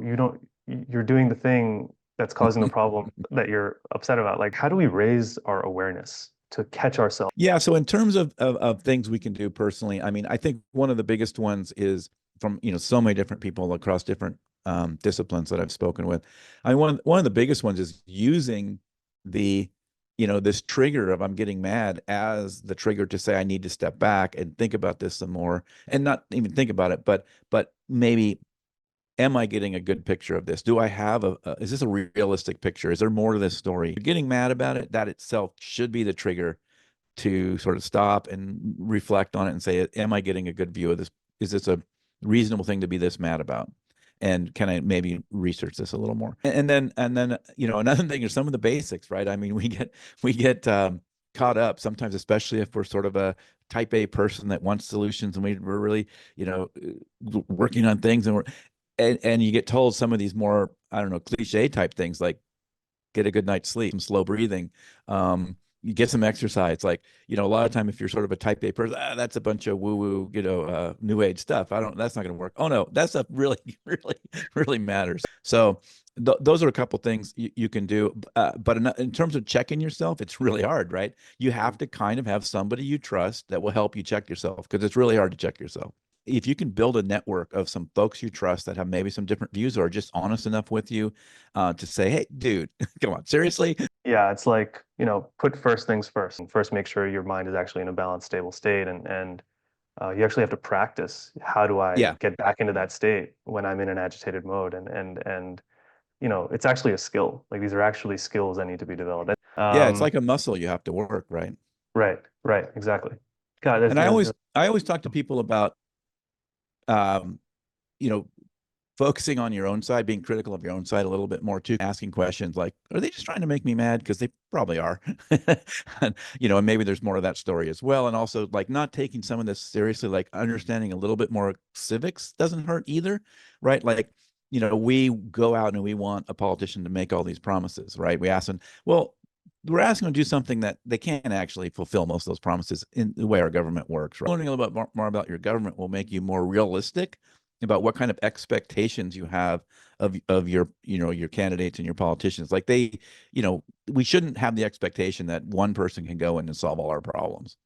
You don't, you're doing the thing that's causing the problem that you're upset about. Like, how do we raise our awareness to catch ourselves? Yeah, so in terms of things we can do personally, I mean, I think one of the biggest ones is from, so many different people across different disciplines that I've spoken with. I mean, one of the biggest ones is using the, this trigger of I'm getting mad as the trigger to say I need to step back and think about this some more, and not even think about it, but maybe, am I getting a good picture of this? Do I have is this a realistic picture? Is there more to this story? Getting mad about it, that itself should be the trigger to sort of stop and reflect on it and say, am I getting a good view of this? Is this a reasonable thing to be this mad about? And can I maybe research this a little more? And then, another thing is some of the basics, right? I mean, we get caught up sometimes, especially if we're sort of a type A person that wants solutions and we're really, working on things and you get told some of these more, I don't know, cliche type things like get a good night's sleep, some slow breathing, you get some exercise. Like, a lot of time if you're sort of a type A person, that's a bunch of woo woo, new age stuff. That's not going to work. Oh no, that stuff really, really, really matters. So those are a couple things you can do. But in terms of checking yourself, it's really hard, right? You have to kind of have somebody you trust that will help you check yourself because it's really hard to check yourself. If you can build a network of some folks you trust that have maybe some different views or are just honest enough with you to say, hey, dude, come on, seriously? Yeah, it's like, put first things first. And first, make sure your mind is actually in a balanced, stable state. And you actually have to practice. How do I Yeah. get back into that state when I'm in an agitated mode? It's actually a skill. Like these are actually skills that need to be developed. Yeah, it's like a muscle you have to work, right? Right, right, exactly. God, And I always talk to people about um, you know, focusing on your own side, being critical of your own side a little bit more too, asking questions like, are they just trying to make me mad? Because they probably are. And maybe there's more of that story as well. And also like not taking some of this seriously, like understanding a little bit more civics doesn't hurt either, right? Like, we go out and we want a politician to make all these promises, right? We ask them, well, we're asking them to do something that they can't actually fulfill most of those promises in the way our government works, right? Learning a little bit more about your government will make you more realistic about what kind of expectations you have of your candidates and your politicians. Like we shouldn't have the expectation that one person can go in and solve all our problems.